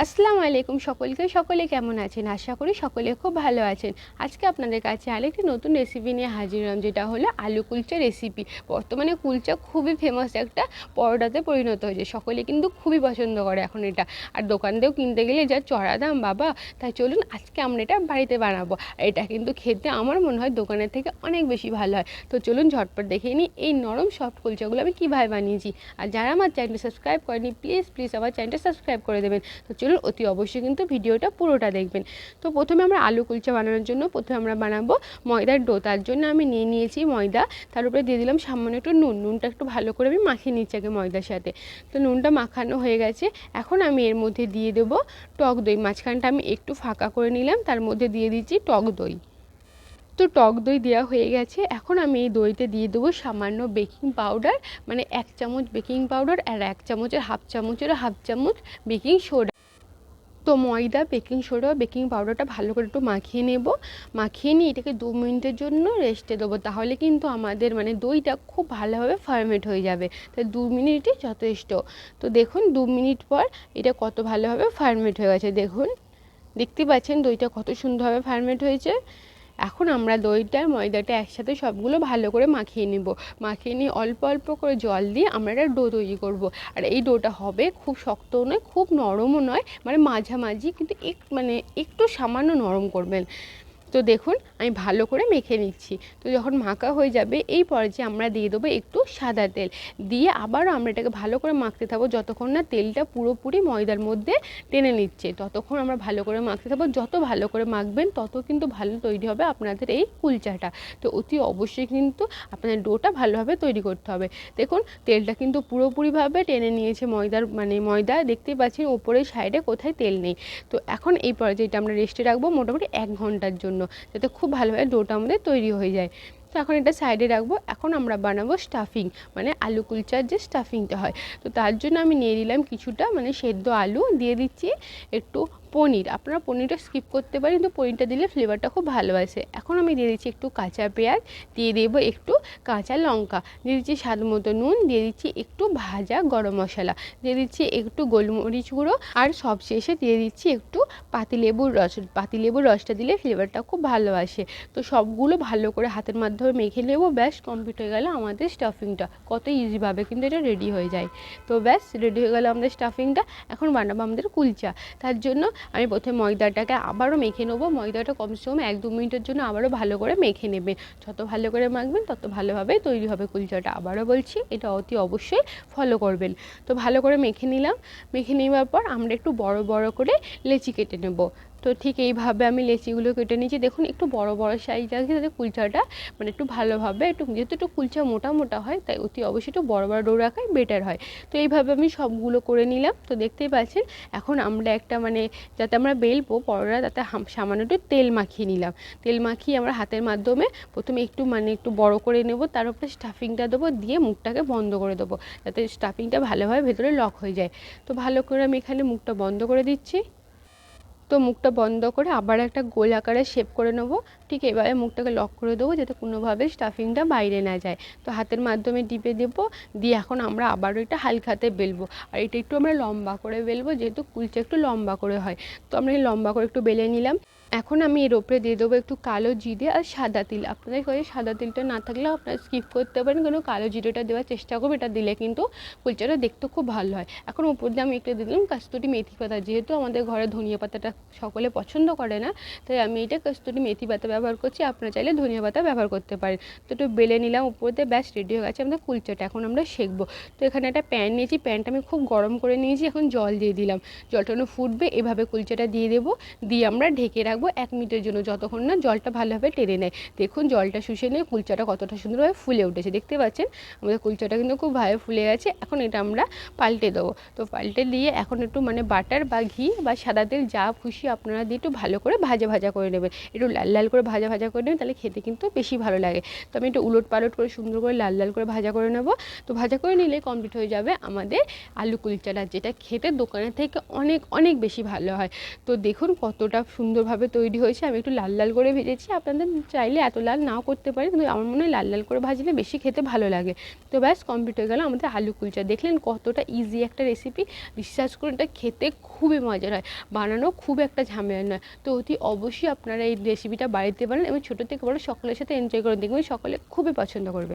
আসসালামু আলাইকুম সকলে কেমন আছেন? আশা করি সকলে খুব ভালো আছেন। আজকে আপনাদের কাছে আরেকটি নতুন রেসিপি নিয়ে হাজির হলাম, যেটা হলো আলু কুলচা রেসিপি। বর্তমানে কুলচা খুবই ফেমাস একটা পরোটাতে পরিণত হয়েছে। সকলে কিন্তু খুবই পছন্দ করে এখন এটা। আর দোকান দিয়েও কিনতে গেলে যা চড়া দাম বাবা! তাই চলুন আজকে আমরা এটা বাড়িতে বানাবো। আর এটা কিন্তু খেতে আমার মনে হয় দোকানের থেকে অনেক বেশি ভালো হয়। তো চলুন ঝটপট দেখে নিই এই নরম সফট কুলচাগুলো আমি কীভাবে বানিয়েছি। আর যারা আমার চ্যানেলটি সাবস্ক্রাইব করেনি প্লিজ আমার চ্যানেলটা সাবস্ক্রাইব করে দেবেন। তো চলুন অতি অবশ্যই কিন্তু ভিডিওটা পুরোটা দেখবেন। তো প্রথমে আমরা আলু কুলচা বানানোর জন্য প্রথমে আমরা বানাবো ময়দার ডো। তার জন্য আমি নিয়ে নিয়েছি ময়দা, তার উপরে দিয়ে দিলাম সামান্য একটু নুনটা একটু ভালো করে আমি মাখিয়ে নিচ্ছি আগে ময়দার সাথে। তো নুনটা মাখানো হয়ে গেছে, এখন আমি এর মধ্যে দিয়ে দেবো টক দই। মাঝখানটা আমি একটু ফাঁকা করে নিলাম, তার মধ্যে দিয়ে দিচ্ছি টক দই। তো টক দই দেওয়া হয়ে গেছে, এখন আমি এই দইতে দিয়ে দেবো সামান্য বেকিং পাউডার, মানে 1 চামচ বেকিং পাউডার আর 1 চামচের হাফ চামচ বেকিং সোডা। তো ময়দা, বেকিং সোডা, বেকিং পাউডারটা ভালো করে একটু মাখিয়ে নেব। মাখিয়ে নিয়ে এটাকে 2 মিনিটের জন্য রেস্টে দেবো, তাহলে কিন্তু আমাদের মানে দইটা খুব ভালোভাবে ফার্মেন্ট হয়ে যাবে। তাই 2 মিনিটই যথেষ্ট। তো দেখুন 2 মিনিট পর এটা কত ভালোভাবে ফার্মেন্ট হয়ে গেছে। দেখতে পাচ্ছেন দইটা কত সুন্দরভাবে ফার্মেন্ট হয়েছে। এখন আমরা দইটা ময়দাটা একসাথে সবগুলো ভালো করে মাখিয়ে নেব। মাখিয়ে নিয়ে অল্প অল্প করে জল দিয়ে আমরা একটা ডো তৈরি করব। আর এই ডোটা হবে খুব শক্তও নয়, খুব নরমও নয়, মানে মাঝামাঝি, কিন্তু একটু সামান্য নরম করবেন। তো দেখুন আমি ভালো করে মেখে নিচ্ছি। তো যখন মাখা হয়ে যাবে এই পর্যায়ে আমরা দিয়ে দেবো একটু সাদা তেল, দিয়ে আবারও আমরা এটাকে ভালো করে মাখতে থাকবো যতক্ষণ না তেলটা পুরোপুরি ময়দার মধ্যে টেনে নিচ্ছে। ততক্ষণ আমরা ভালো করে মাখতে থাকবো। যত ভালো করে মাখবেন তত কিন্তু ভালো তৈরি হবে আপনাদের এই কুলচাটা। তো অতি অবশ্যই কিন্তু আপনাদের ডোটা ভালোভাবে তৈরি করতে হবে। দেখুন তেলটা কিন্তু পুরোপুরিভাবে টেনে নিয়েছে ময়দা দেখতেই পাচ্ছেন ওপরের সাইডে কোথায় তেল নেই। তো এখন এই পর্যায়ে আমরা রেস্টে রাখবো মোটামুটি 1 ঘন্টার জন্য, যাতে খুব ভালোভাবে ডোটা আমাদের তৈরি হয়ে যায়। তো এখন এটা সাইডে রাখবো। এখন আমরা বানাবো স্টাফিং, মানে আলু কুলচার যে স্টাফিংটা হয়। তো তার জন্য আমি নিয়ে নিলাম কিছুটা সেদ্ধ আলু, দিয়ে দিচ্ছি একটু পনির। আপনারা পনিরটা স্কিপ করতে পারেন, কিন্তু পনিরটা দিলে ফ্লেভারটা খুব ভালো আসে। এখন আমি দিয়ে দিচ্ছি একটু কাঁচা পেঁয়াজ, দিয়ে দেবো একটু কাঁচা লঙ্কা, দিয়ে দিচ্ছি স্বাদ মতো নুন, দিয়ে দিচ্ছি একটু ভাজা গরম মশলা, দিয়ে দিচ্ছি একটু গোলমরিচ গুঁড়ো, আর সবশেষে দিয়ে দিচ্ছি একটু পাতিলেবুর রসটা দিলে ফ্লেভারটা খুব ভালো আসে। তো সবগুলো ভালো করে হাতের মাধ্যমে মেখে নেবো। ব্যাস কমপ্লিট হয়ে গেল আমাদের স্টাফিংটা। কত ইজিভাবে কিন্তু এটা রেডি হয়ে যায়। তো ব্যাস রেডি হয়ে গেল আমাদের স্টাফিংটা। এখন বানাবো আমাদের কুলচা। তার জন্য আমি প্রথমে ময়দাটাকে আবারও মেখে নেবো। ময়দাটা কমসে কম 1-2 মিনিটের জন্য আবারও ভালো করে মেখে নেবেন। যত ভালো করে মাখবেন তত ভালোভাবে তৈরি হবে কুলচাটা। আবারও বলছি এটা অতি অবশ্যই ফলো করবেন। তো ভালো করে মেখে নিলাম। মেখে নেওয়ার পর আমরা একটু বড় বড় করে লেচি কেটে নেব। তো ঠিক এইভাবে আমি লেচিগুলো কেটে নিয়েছি। দেখুন একটু বড় বড় সাইজ রাখছি, যাতে কুলচাটা একটু ভালোভাবে যেহেতু একটু কুলচা মোটা মোটা হয়, তাই অতি অবশ্যই একটু বড় বড় ডো রাখাই বেটার হয়। তো এইভাবে আমি সবগুলো করে নিলাম। তো দেখতেই পাচ্ছেন এখন আমরা একটা যাতে আমরা বেলবো পরোটা, তাতে সামান্য একটু তেল মাখিয়ে নিলাম। তেল মাখিয়ে আমরা হাতের মাধ্যমে প্রথমে একটু বড় করে নেব, তার উপরে স্টাফিংটা দেবো, দিয়ে মুখটাকে বন্ধ করে দেবো, যাতে স্টাফিংটা ভালোভাবে ভেতরে লক হয়ে যায়। তো ভালো করে আমি এখানে মুখটা বন্ধ করে দিচ্ছি। তো মুখটা বন্ধ করে আবার একটা গোল আকারে শেপ করে নেবো। ঠিক এভাবে মুখটাকে লক করে দেবো, যাতে কোনোভাবে স্টাফিংটা বাইরে না যায়। তো হাতের মাধ্যমে টিপে দেবো, দিয়ে এখন আমরা আবারও এটা হালখাতে বেলবো। আর এটা একটু আমরা লম্বা করে বেলবো, যেহেতু কুলচা একটু লম্বা করে হয়। তো আমরা এই লম্বা করে একটু বেলে নিলাম। এখন আমি এর ওপরে দিয়ে দেবো একটু কালো জিরে আর সাদা তিল। আপনাদের কাছে সাদা তিলটা না থাকলেও আপনারা স্কিপ করতে পারেন, কেন কালো জিরেটা দেওয়ার চেষ্টা করবো। এটা দিলে কিন্তু কুলচাটা দেখতে খুব ভালো হয়। এখন উপর দিয়ে আমি একটু দিলাম কস্তুরি মেথি পাতা। যেহেতু আমাদের ঘরে ধনিয়া পাতাটা সকলে পছন্দ করে না, তাই আমি এটা কস্তুরি মেথি পাতা ব্যবহার করছি। আপনারা চাইলে ধনিয়া পাতা ব্যবহার করতে পারেন। তো একটু বেলে নিলাম উপর দিয়ে। ব্যাস রেডি হয়ে গেছে আমাদের কুলচাটা। এখন আমরা সেঁকবো। তো এখানে একটা প্যান নিয়েছি, প্যানটা আমি খুব গরম করে নিয়েছি। এখন জল দিয়ে দিলাম, জলটা ফুটবে, এভাবে কুলচাটা দিয়ে দেবো, দিয়ে আমরা ঢেকে রাখবো 1 মিনিটের জন্য, যতক্ষণ না জলটা ভালোভাবে টেনে নেয়। দেখুন জলটা শুষে নিয়ে কুলচাটা কতটা সুন্দরভাবে ফুলে উঠেছে। দেখতে পাচ্ছেন আমাদের কুলচাটা কিন্তু খুব ভালো ফুলে গেছে। এখন এটা আমরা পাল্টে দেবো। তো পাল্টে দিয়ে এখন একটু বাটার বা ঘি বা সাদা তেল যা খুশি আপনারা দিয়ে একটু ভালো করে ভাজা করে নেবেন। একটু লাল লাল করে ভাজা করে নেবেন, তাহলে খেতে কিন্তু বেশি ভালো লাগে। তো আমি একটু উলট পালট করে সুন্দর করে লাল লাল করে ভাজা করে নেব। তো ভাজা করে নিলে কমপ্লিট হয়ে যাবে আমাদের আলু কুলচাটা, যেটা খেতে দোকানের থেকে অনেক অনেক বেশি ভালো হয়। তো দেখুন কতটা সুন্দরভাবে তৈরি হয়েছে। আমি একটু লাল লাল করে ভেজেছি, আপনাদের চাইলে এত লাল নাও করতে পারেন, কিন্তু আমার মনে হয় লাল লাল করে ভাজলে বেশি খেতে ভালো লাগে। তো ব্যাস কমপ্লিট হয়ে গেল আমাদের আলু কুলচা। দেখলেন কতটা ইজি একটা রেসিপি, বিশ্বাস করুন এটা খেতে খুবই মজার হয়, বানানো খুব একটা ঝামেলা নয়। তো অতি অবশ্যই আপনারা এই রেসিপিটা বাড়িতে বানান এবং ছোটো থেকে বড় সকলের সাথে এনজয় করে দেখবেন সকলে খুবই পছন্দ করবে।